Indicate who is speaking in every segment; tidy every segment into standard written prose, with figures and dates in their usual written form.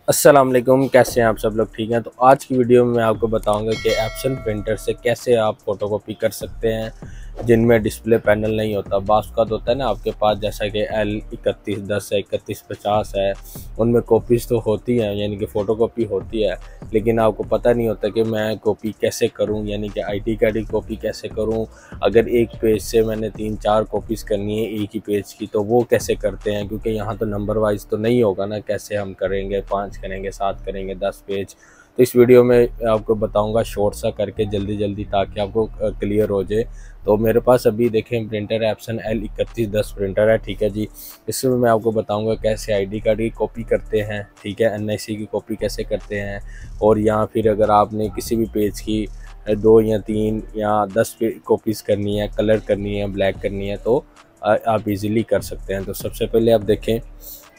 Speaker 1: अस्सलाम वालेकुम, कैसे हैं आप सब लोग? ठीक हैं। तो आज की वीडियो में मैं आपको बताऊंगा कि एप्सन प्रिंटर से कैसे आप फ़ोटोकॉपी कर सकते हैं जिनमें डिस्प्ले पैनल नहीं होता। बाज़ का होता है ना आपके पास, जैसा कि L3110 है, 3150 है, उनमें कॉपीज़ तो होती हैं, यानी कि फ़ोटोकॉपी होती है, लेकिन आपको पता नहीं होता कि मैं कॉपी कैसे करूं, यानी कि आईडी कार्ड की कॉपी कैसे करूं। अगर एक पेज से मैंने 3-4 कॉपीज़ करनी है एक ही पेज की, तो वो कैसे करते हैं, क्योंकि यहाँ तो नंबर वाइज तो नहीं होगा ना। कैसे हम करेंगे, 5 करेंगे, 7 करेंगे, 10 पेज। तो इस वीडियो में आपको बताऊंगा शॉर्ट सा करके जल्दी जल्दी, ताकि आपको क्लियर हो जाए। तो मेरे पास अभी देखें प्रिंटर एप्सन L3110 प्रिंटर है, ठीक है जी। इसमें मैं आपको बताऊंगा कैसे आईडी कार्ड की कॉपी करते हैं, ठीक है, एनआईसी की कॉपी कैसे करते हैं। और या फिर अगर आपने किसी भी पेज की 2 या 3 या 10 कॉपीज़ करनी है, कलर करनी है, ब्लैक करनी है, तो आप इजीली कर सकते हैं। तो सबसे पहले आप देखें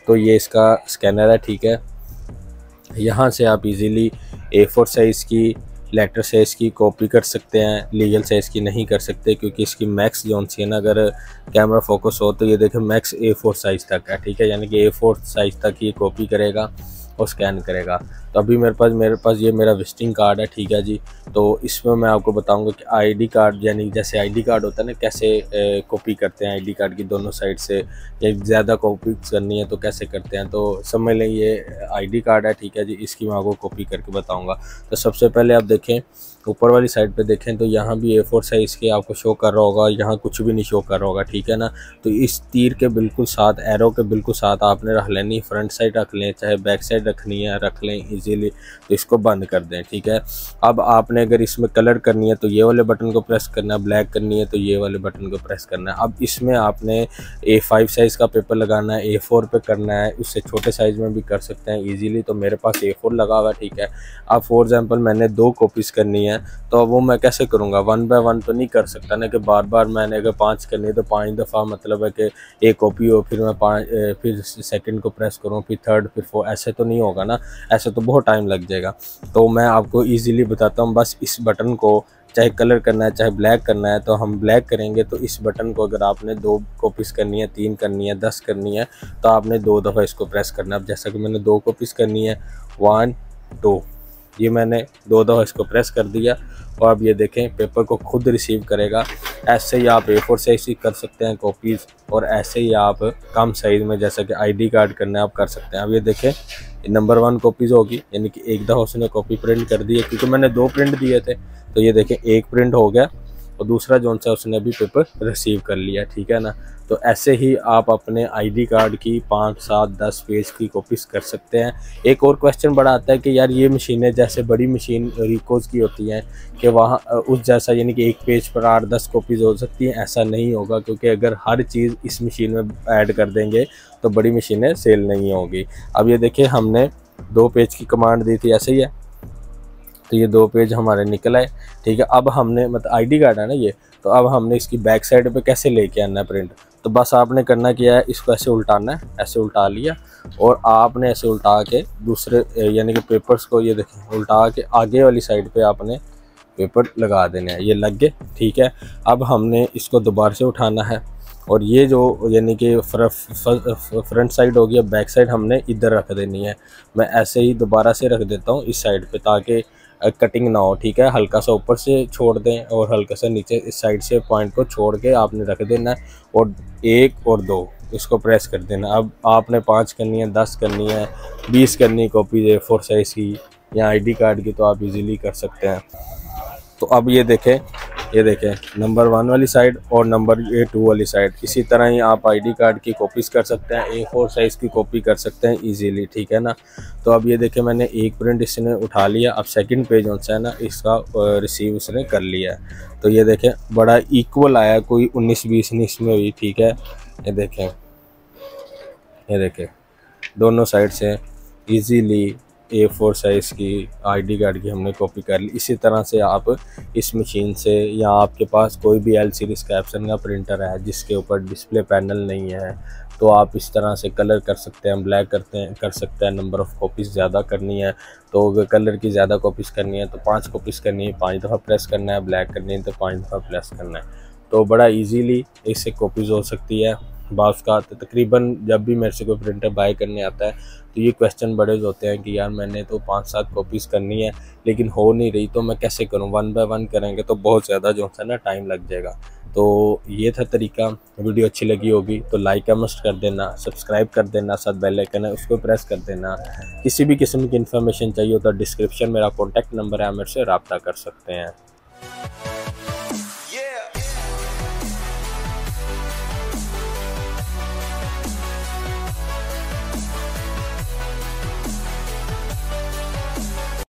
Speaker 1: तो ये इसका स्कैनर है, ठीक है। यहाँ से आप इजीली A4 साइज़ की, लेटर साइज़ की कॉपी कर सकते हैं। लीगल साइज़ की नहीं कर सकते, क्योंकि इसकी मैक्स जोन सी है ना, अगर कैमरा फोकस हो तो ये देखें मैक्स A4 साइज़ तक है, ठीक है, यानी कि A4 साइज़ तक ये कॉपी करेगा और स्कैन करेगा। तो अभी मेरे पास ये मेरा विजिटिंग कार्ड है, ठीक है जी। तो इसमें मैं आपको बताऊंगा कि आईडी कार्ड, यानी जैसे आईडी कार्ड होता है ना, कैसे कॉपी करते हैं आईडी कार्ड की दोनों साइड से, या ज़्यादा कॉपी करनी है तो कैसे करते हैं। तो समझ लें ये आईडी कार्ड है, ठीक है जी, इसकी मैं आपको कॉपी करके बताऊँगा। तो सबसे पहले आप देखें ऊपर वाली साइड पे देखें तो यहाँ भी A4 साइज़ के आपको शो कर रहा होगा, यहाँ कुछ भी नहीं शो कर रहा होगा, ठीक है ना। तो इस तीर के बिल्कुल साथ, एरो के बिल्कुल साथ आपने रख लेनी, फ्रंट साइड रख लें, चाहे बैक साइड रखनी है रख लें इजीली। तो इसको बंद कर दें, ठीक है। अब आपने अगर इसमें कलर करनी है तो ये वाले बटन को प्रेस करना है, ब्लैक करनी है तो ये वाले बटन को प्रेस करना है। अब इसमें आपने A5 साइज़ का पेपर लगाना है, A4 पे करना है, उससे छोटे साइज़ में भी कर सकते हैं ईजीली। तो मेरे पास A4 लगा हुआ है, ठीक है। अब फॉर एग्जांपल मैंने 2 कॉपीज़ करनी है, तो अब वो मैं कैसे करूँगा, 1 बाय 1 तो नहीं कर सकता ना, कि बार बार मैंने अगर 5 करनी है तो 5 दफ़ा, मतलब है कि एक कॉपी हो, फिर मैं 5 फिर सेकंड को प्रेस करूँ, फिर थर्ड, फिर 4, ऐसे तो नहीं होगा ना, ऐसे तो बहुत टाइम लग जाएगा। तो मैं आपको ईज़िली बताता हूँ, बस इस बटन को चाहे कलर करना है चाहे ब्लैक करना है, तो हम ब्लैक करेंगे। तो इस बटन को अगर आपने 2 कॉपीज़ करनी है, 3 करनी है, 10 करनी है, तो आपने 2 दफ़ा इसको प्रेस करना है। अब जैसा कि मैंने 2 कॉपीज़ करनी है, 1 2, ये मैंने 2 दफ़ा इसको प्रेस कर दिया, और अब ये देखें पेपर को खुद रिसीव करेगा। ऐसे ही आप A4 साइज़ की कर सकते हैं कॉपीज़, और ऐसे ही आप कम साइज़ में, जैसा कि आईडी कार्ड करना है, आप कर सकते हैं। अब ये देखें नंबर 1 कॉपीज़ होगी, यानी कि एक दफ़ा उसने कॉपी प्रिंट कर दी है, क्योंकि मैंने 2 प्रिंट दिए थे। तो ये देखें एक प्रिंट हो गया, और दूसरा जोन सा उसने अभी पेपर रिसीव कर लिया, ठीक है ना। तो ऐसे ही आप अपने आईडी कार्ड की 5, 7, 10 पेज की कॉपीज़ कर सकते हैं। एक और क्वेश्चन बड़ा आता है कि यार ये मशीनें जैसे बड़ी मशीन रिकोज़ की होती हैं, कि वहाँ उस जैसा, यानी कि एक पेज पर 8-10 कॉपीज़ हो सकती हैं। ऐसा नहीं होगा, क्योंकि अगर हर चीज़ इस मशीन में ऐड कर देंगे तो बड़ी मशीनें सेल नहीं होगी। अब ये देखिए हमने 2 पेज की कमांड दी थी, ऐसे ही है, तो ये 2 पेज हमारे निकल आए, ठीक है। अब हमने, मतलब आईडी कार्ड है ना ये, तो अब हमने इसकी बैक साइड पे कैसे लेके आना है प्रिंट। तो बस आपने करना क्या है, इसको ऐसे उल्टाना है, ऐसे उल्टा लिया, और आपने ऐसे उल्टा के दूसरे, यानी कि पेपर्स को, ये देखें, उल्टा के आगे वाली साइड पे आपने पेपर लगा देने हैं। ये लग गए, ठीक है। अब हमने इसको दोबारा से उठाना है, और ये जो, यानी कि फ्रंट साइड होगी, अब बैक साइड हमने इधर रख देनी है। मैं ऐसे ही दोबारा से रख देता हूँ इस साइड पे, ताकि कटिंग ना हो, ठीक है। हल्का सा ऊपर से छोड़ दें और हल्का सा नीचे इस साइड से पॉइंट को छोड़ के आपने रख देना है, और 1 और 2 इसको प्रेस कर देना। अब आपने 5 करनी है, 10 करनी है, 20 करनी है कॉपी A4 साइज़ की या आईडी कार्ड की, तो आप इजीली कर सकते हैं। तो अब ये देखें नंबर 1 वाली साइड और नंबर 2 वाली साइड, इसी तरह ही आप आईडी कार्ड की कॉपीज़ कर सकते हैं, A4 साइज़ की कॉपी कर सकते हैं इजीली, ठीक है ना। तो अब ये देखें मैंने एक प्रिंट इसने उठा लिया। अब सेकंड पेज जो है ना, इसका रिसीव उसने कर लिया है। तो ये देखें बड़ा इक्वल आया, कोई 19-20 नहीं इसमें हुई, ठीक है। ये देखें दोनों साइड से ईजीली A4 साइज़ की आईडी कार्ड की हमने कॉपी कर ली। इसी तरह से आप इस मशीन से, या आपके पास कोई भी L सीरीज़ का एप्सन का प्रिंटर है जिसके ऊपर डिस्प्ले पैनल नहीं है, तो आप इस तरह से कलर कर सकते हैं, ब्लैक कर सकते हैं। नंबर ऑफ़ कॉपीज़ ज़्यादा करनी है तो अगर कलर की ज़्यादा कॉपीज़ करनी है तो 5 कॉपीज़ करनी है, 5 दफ़ा प्रेस करना है, ब्लैक करनी है तो 5 दफ़ा प्रेस करना है। तो बड़ा ईजीली इससे कॉपीज़ हो सकती है। बास का तो तकरीबन जब भी मेरे से कोई प्रिंटर बाय करने आता है तो ये क्वेश्चन बड़े होते हैं कि यार मैंने तो 5-7 कॉपीज़ करनी है लेकिन हो नहीं रही, तो मैं कैसे करूं। 1 बाय 1 करेंगे तो बहुत ज़्यादा जो है ना टाइम लग जाएगा। तो ये था तरीका। वीडियो अच्छी लगी होगी तो लाइक का मस्ट कर देना, सब्सक्राइब कर देना, साथ बेल आइकन है उसको प्रेस कर देना। किसी भी किस्म की इन्फॉर्मेशन चाहिए हो तो डिस्क्रिप्शन मेरा कॉन्टैक्ट नंबर है, आप मेरे से रब्ता कर सकते हैं।